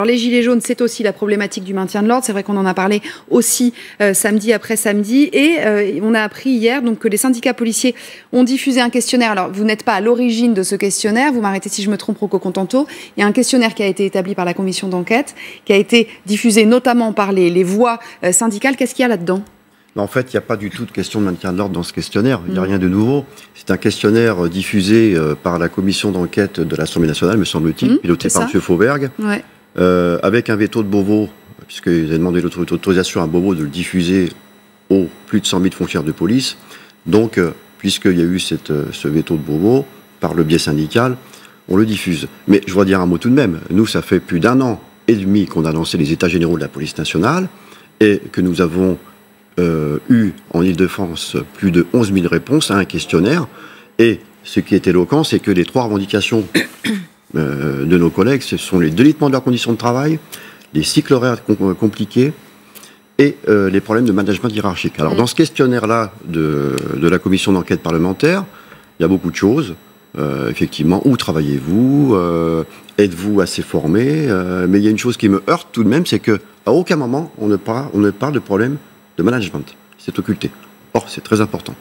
Les gilets jaunes, c'est aussi la problématique du maintien de l'ordre. C'est vrai qu'on en a parlé aussi samedi après samedi. Et on a appris hier donc, que les syndicats policiers ont diffusé un questionnaire. Alors, vous n'êtes pas à l'origine de ce questionnaire. Vous m'arrêtez si je me trompe, Rocco Contanto. Il y a un questionnaire qui a été établi par la commission d'enquête, qui a été diffusé notamment par les voix syndicales. Qu'est-ce qu'il y a là-dedans ? En fait, il n'y a pas du tout de question de maintien de l'ordre dans ce questionnaire. Il n'y a rien de nouveau. C'est un questionnaire diffusé par la commission d'enquête de l'Assemblée nationale, me semble-t-il, piloté par M. Fauvergue, avec un veto de Beauvau, puisqu'ils avaient demandé l'autorisation à Beauvau de le diffuser aux plus de 100 000 fonctionnaires de police. Donc, puisqu'il y a eu ce veto de Beauvau, par le biais syndical, on le diffuse. Mais je voudrais dire un mot tout de même. Nous, ça fait plus d'1 an et demi qu'on a lancé les états généraux de la police nationale et que nous avons eu en Ile-de-France plus de 11 000 réponses à un questionnaire. Et ce qui est éloquent, c'est que les 3 revendications de nos collègues, ce sont les délitements de leurs conditions de travail, les cycles horaires compliqués et les problèmes de management hiérarchique. Alors dans ce questionnaire-là de la commission d'enquête parlementaire, il y a beaucoup de choses. Effectivement, où travaillez-vous, êtes-vous assez formé, mais il y a une chose qui me heurte tout de même, c'est qu'à aucun moment on ne parle de problème de management. C'est occulté. Or, c'est très important.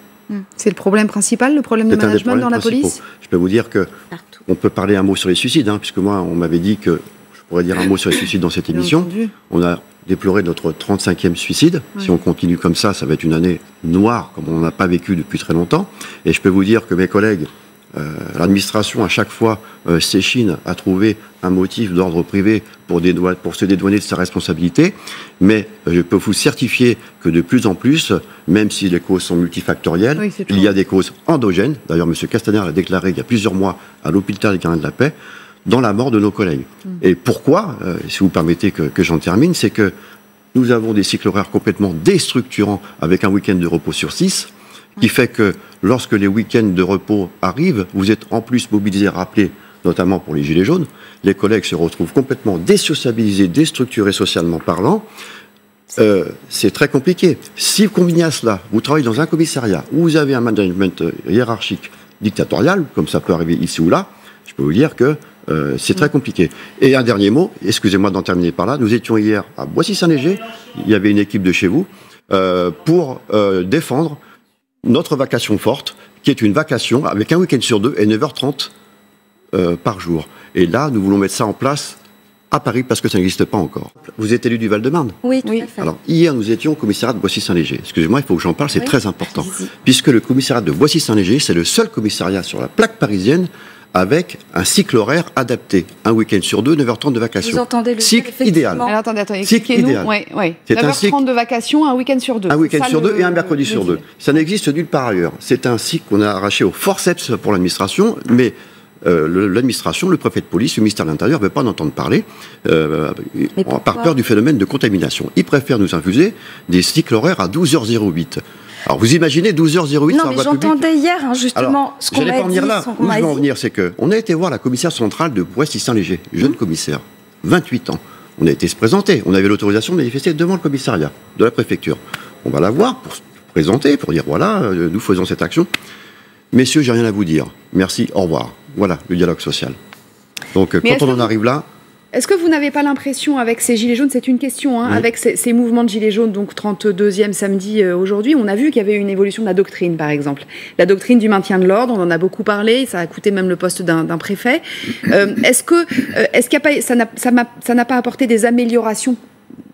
C'est le problème principal, le problème de management dans la police ? Je peux vous dire qu'on peut parler un mot sur les suicides, puisque moi, on m'avait dit que je pourrais dire un mot sur les suicides dans cette émission. On a déploré notre 35e suicide. Si on continue comme ça, ça va être une année noire, comme on n'en a pas vécu depuis très longtemps. Et je peux vous dire que mes collègues, l'administration, à chaque fois, s'échine à trouver un motif d'ordre privé pour se dédouaner de sa responsabilité. Mais je peux vous certifier que de plus en plus, même si les causes sont multifactorielles, il y a des causes endogènes. D'ailleurs, M. Castaner l'a déclaré il y a plusieurs mois à l'hôpital des Gardiens de la Paix, dans la mort de nos collègues. Et pourquoi, si vous permettez que j'en termine, c'est que nous avons des cycles horaires complètement déstructurants avec un week-end de repos sur 6, qui fait que lorsque les week-ends de repos arrivent, vous êtes en plus mobilisés, rappelés, notamment pour les gilets jaunes, les collègues se retrouvent complètement désociabilisés, déstructurés socialement parlant. C'est très compliqué. Si vous combinez à cela, vous travaillez dans un commissariat où vous avez un management hiérarchique dictatorial, comme ça peut arriver ici ou là, je peux vous dire que c'est très compliqué. Et un dernier mot, excusez-moi d'en terminer par là, nous étions hier à Boissy-Saint-Léger, il y avait une équipe de chez vous, pour défendre notre vacation forte, qui est une vacation avec un week-end sur 2 et 9h30 par jour. Et là, nous voulons mettre ça en place à Paris parce que ça n'existe pas encore. Vous êtes élu du Val-de-Marne ? Oui, tout à fait. Alors, hier, nous étions au commissariat de Boissy-Saint-Léger. Excusez-moi, il faut que j'en parle, c'est très important. Puisque le commissariat de Boissy-Saint-Léger, c'est le seul commissariat sur la plaque parisienne avec un cycle horaire adapté. Un week-end sur 2, 9h30 de vacation. Vous entendez le cycle idéal. Alors, attendez, expliquez-nous. 9h30 de vacation, un week-end sur 2. Un week-end sur 2 et un mercredi sur 2. Ça n'existe nulle part ailleurs. C'est un cycle qu'on a arraché au forceps pour l'administration, mais l'administration, le préfet de police, le ministère de l'Intérieur ne veut pas en entendre parler par peur du phénomène de contamination. Ils préfèrent nous infuser des cycles horaires à 12h08. Alors, vous imaginez 12h08 Non, mais j'entendais hier, justement, ce qu'on m'a dit. Où je vais en venir, c'est qu'on a été voir la commissaire centrale de Boissy-Saint-Léger, jeune commissaire, 28 ans. On a été se présenter. On avait l'autorisation de manifester devant le commissariat de la préfecture. On va la voir pour se présenter, pour dire, voilà, nous faisons cette action. Messieurs, j'ai rien à vous dire. Merci, au revoir. Voilà, le dialogue social. Donc, quand on en arrive là... Est-ce que vous n'avez pas l'impression, avec ces gilets jaunes, c'est une question, avec ces mouvements de gilets jaunes, donc 32e samedi aujourd'hui, on a vu qu'il y avait une évolution de la doctrine, par exemple. La doctrine du maintien de l'ordre, on en a beaucoup parlé, ça a coûté même le poste d'un préfet. Est-ce qu'il ça n'a pas apporté des améliorations,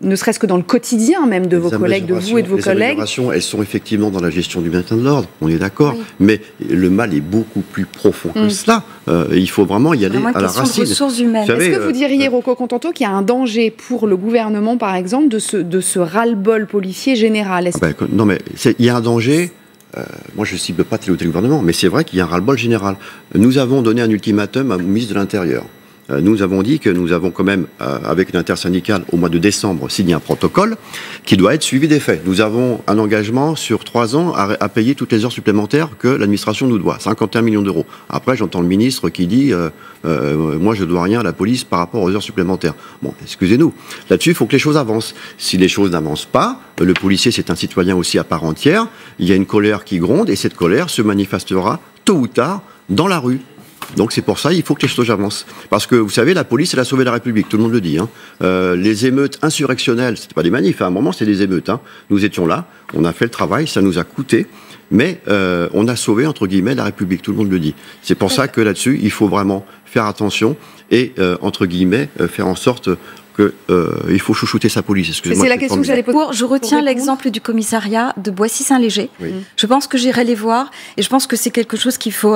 ne serait-ce que dans le quotidien même de vos collègues, de vous et de vos collègues? Les améliorations, elles sont effectivement dans la gestion du maintien de l'ordre, on est d'accord, mais le mal est beaucoup plus profond que cela. Il faut vraiment y aller à la racine. Est-ce que vous diriez, Rocco Contanto, qu'il y a un danger pour le gouvernement, par exemple, de ce ras-le-bol policier général? Non, mais il y a un danger. Moi, je ne cible pas tel ou tel gouvernement, mais c'est vrai qu'il y a un ras-le-bol général. Nous avons donné un ultimatum à ministre de l'Intérieur. Nous avons dit que nous avons quand même, avec l'intersyndicale, au mois de décembre, signé un protocole qui doit être suivi des faits. Nous avons un engagement sur 3 ans à payer toutes les heures supplémentaires que l'administration nous doit, 51 millions d'euros. Après, j'entends le ministre qui dit moi, je ne dois rien à la police par rapport aux heures supplémentaires. Bon, excusez-nous. Là-dessus, il faut que les choses avancent. Si les choses n'avancent pas, le policier, c'est un citoyen aussi à part entière. Il y a une colère qui gronde et cette colère se manifestera tôt ou tard dans la rue. Donc c'est pour ça il faut que les choses avancent. Parce que vous savez, la police, elle a sauvé la République, tout le monde le dit. Les émeutes insurrectionnelles, c'était pas des manifs, à un moment c'était des émeutes. Nous étions là, on a fait le travail, ça nous a coûté, mais on a sauvé, entre guillemets, la République, tout le monde le dit. C'est pour ça que là-dessus, il faut vraiment faire attention et, entre guillemets, faire en sorte il faut chouchouter sa police. Excusez-moi, c'est la question que j'allais poser. Je retiens l'exemple du commissariat de Boissy-Saint-Léger. Oui. Je pense que j'irai les voir et je pense que c'est quelque chose qu'il faut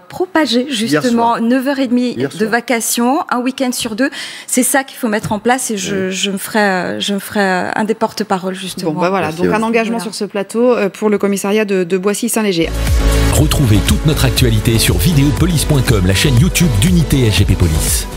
propager, justement. 9h30 de vacations, un week-end sur 2. C'est ça qu'il faut mettre en place et je me ferai un des porte-parole, justement. Bon, voilà. Donc un engagement sur ce plateau pour le commissariat de Boissy-Saint-Léger. Retrouvez toute notre actualité sur videopolice.com, la chaîne YouTube d'Unité SGP Police.